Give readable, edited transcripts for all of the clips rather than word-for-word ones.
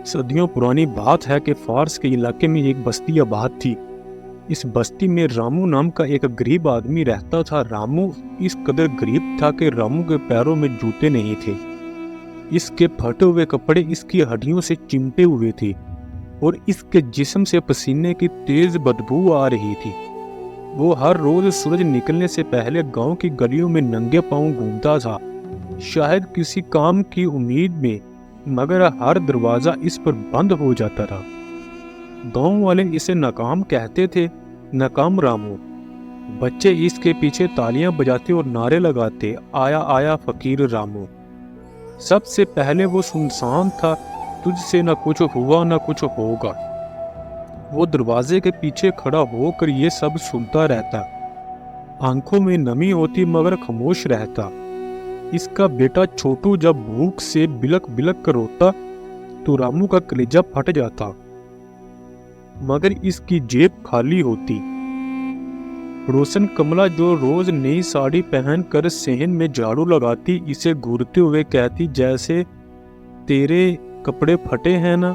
صدیوں پرانی بات ہے کہ فارس کے علاقے میں ایک بستی آباد تھی۔ اس بستی میں رامو نام کا ایک غریب آدمی رہتا تھا۔ رامو اس قدر غریب تھا کہ رامو کے پیروں میں جوتے نہیں تھے۔ اس کے پھٹے ہوئے کپڑے اس کی ہڈیوں سے چمٹے ہوئے تھے اور اس کے جسم سے پسینے کی تیز بدبو آ رہی تھی۔ وہ ہر روز سورج نکلنے سے پہلے گاؤں کی گلیوں میں ننگے پاؤں گھومتا تھا، شاید کسی کام کی امید میں، مگر ہر دروازہ اس پر بند ہو جاتا تھا۔ گاؤں والے اسے ناکام کہتے تھے، ناکام رامو۔ بچے اس کے پیچھے تالیاں بجاتے اور نعرے لگاتے، آیا آیا فقیر رامو۔ سب سے پہلے وہ سنسان تھا، تجھ سے نہ کچھ ہوا نہ کچھ ہوگا۔ وہ دروازے کے پیچھے کھڑا ہو کر یہ سب سنتا رہتا، آنکھوں میں نمی ہوتی مگر خاموش رہتا۔ اس کا بیٹا چھوٹو جب بھوک سے بلک بلک کر روتا تو رامو کا کلیجہ پھٹ جاتا، مگر اس کی جیب خالی ہوتی۔ روشن کملا جو روز نئی ساڑی پہن کر صحن میں جھاڑو لگاتی، اسے گھورتے ہوئے کہتی، جیسے تیرے کپڑے پھٹے ہیں نا،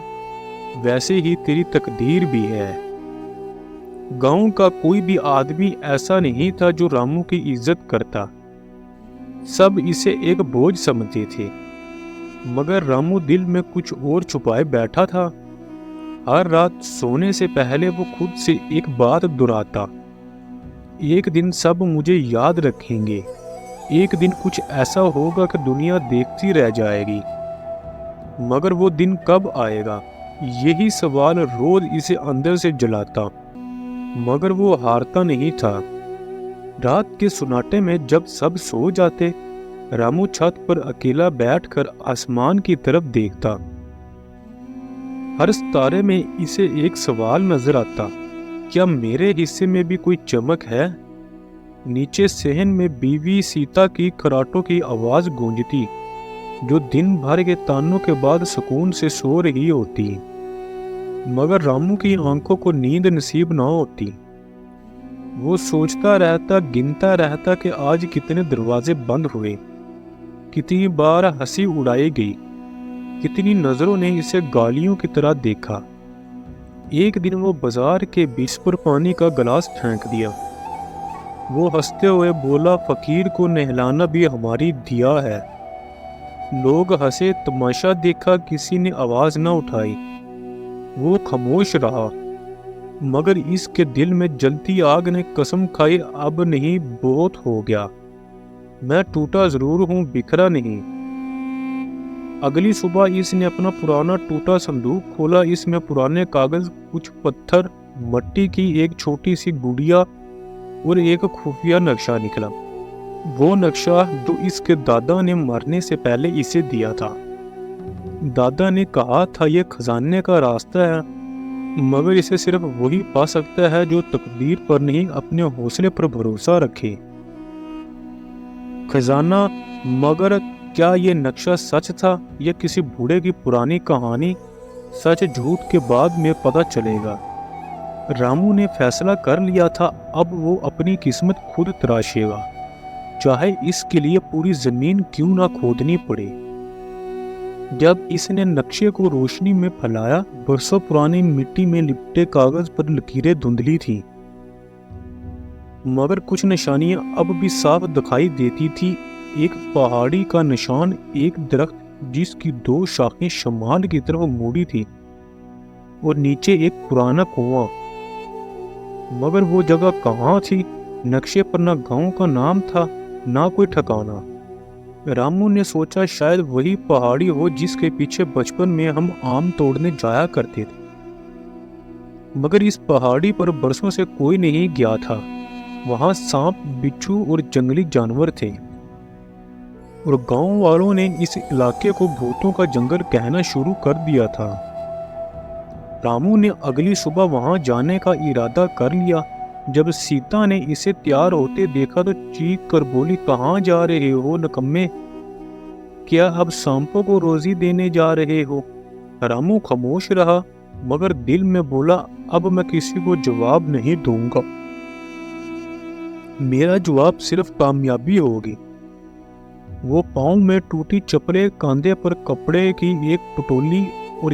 ویسے ہی تیری تقدیر بھی ہے۔ گاؤں کا کوئی بھی آدمی ایسا نہیں تھا جو رامو کی عزت کرتا، سب اسے ایک بوجھ سمجھتے تھے، مگر رامو دل میں کچھ اور چھپائے بیٹھا تھا۔ ہر رات سونے سے پہلے وہ خود سے ایک بات دہراتا، ایک دن سب مجھے یاد رکھیں گے، ایک دن کچھ ایسا ہوگا کہ دنیا دیکھتی رہ جائے گی، مگر وہ دن کب آئے گا؟ یہی سوال روز اسے اندر سے جلاتا، مگر وہ ہارتا نہیں تھا۔ رات کے سناٹے میں جب سب سو جاتے، رامو چھت پر اکیلا بیٹھ کر آسمان کی طرف دیکھتا۔ ہر ستارے میں اسے ایک سوال نظر آتا، کیا میرے حصے میں بھی کوئی چمک ہے؟ نیچے صحن میں بیوی سیتا کی خراٹوں کی آواز گونجتی، جو دن بھر کے تانوں کے بعد سکون سے سو رہی ہوتی، مگر رامو کی آنکھوں کو نیند نصیب نہ ہوتی۔ وہ سوچتا رہتا، گنتا رہتا کہ آج کتنے دروازے بند ہوئے، کتنی بار ہنسی اڑائی گئی، کتنی نظروں نے اسے گالیوں کی طرح دیکھا۔ ایک دن وہ بازار کے بیچ پر پانی کا گلاس پھینک دیا۔ وہ ہنستے ہوئے بولا، فقیر کو نہلانا بھی ہماری دیا ہے۔ لوگ ہنسے، تماشا دیکھا، کسی نے آواز نہ اٹھائی۔ وہ خاموش رہا، مگر اس کے دل میں جلتی آگ نے قسم کھائی، اب نہیں، بہت ہو گیا، میں ٹوٹا ضرور ہوں، بکھرا نہیں۔ اگلی صبح اس نے اپنا پرانا ٹوٹا صندوق کھولا، اس میں پرانے کاغذ، کچھ پتھر، مٹی کی ایک چھوٹی سی گڑیا اور ایک خفیہ نقشہ نکلا، وہ نقشہ جو اس کے دادا نے مرنے سے پہلے اسے دیا تھا۔ دادا نے کہا تھا، یہ خزانے کا راستہ ہے، مگر اسے صرف وہی پا سکتا ہے جو تقدیر پر نہیں، اپنے حوصلے پر بھروسہ رکھے۔ خزانہ، مگر کیا یہ نقشہ سچ تھا یا کسی بوڑھے کی پرانی کہانی؟ سچ جھوٹ کے بعد میں پتہ چلے گا۔ رامو نے فیصلہ کر لیا تھا، اب وہ اپنی قسمت خود تراشے گا، چاہے اس کے لیے پوری زمین کیوں نہ کھودنی پڑے۔ جب اس نے نقشے کو روشنی میں پھیلایا، برسوں پرانی مٹی میں لپٹے کاغذ پر لکیریں دھندلی تھیں، مگر کچھ نشانیاں اب بھی صاف دکھائی دیتی تھی۔ ایک پہاڑی کا نشان، ایک درخت جس کی دو شاخیں شمال کی طرف موڑی تھی، اور نیچے ایک پرانا کنواں، مگر وہ جگہ کہاں تھی؟ نقشے پر نہ گاؤں کا نام تھا، نہ کوئی ٹھکانہ۔ رامو نے سوچا، شاید وہی پہاڑی ہو جس کے پیچھے بچپن میں ہم آم توڑنے جایا کرتے تھے، مگر اس پہاڑی پر برسوں سے کوئی نہیں گیا تھا۔ وہاں سانپ، بچھو اور جنگلی جانور تھے، اور گاؤں والوں نے اس علاقے کو بھوتوں کا جنگل کہنا شروع کر دیا تھا۔ رامو نے اگلی صبح وہاں جانے کا ارادہ کر لیا۔ جب سیتا نے اسے تیار ہوتے دیکھا تو چیخ کر بولی، کہاں جا رہے ہو نکمے؟ کیا اب سانپوں کو روزی دینے جا رہے ہو؟ رامو خاموش رہا، مگر دل میں بولا، اب میں کسی کو جواب نہیں دوں گا، میرا جواب صرف کامیابی ہوگی۔ وہ پاؤں میں ٹوٹی چپلیں، کاندھے پر کپڑے کی ایک پٹولی اور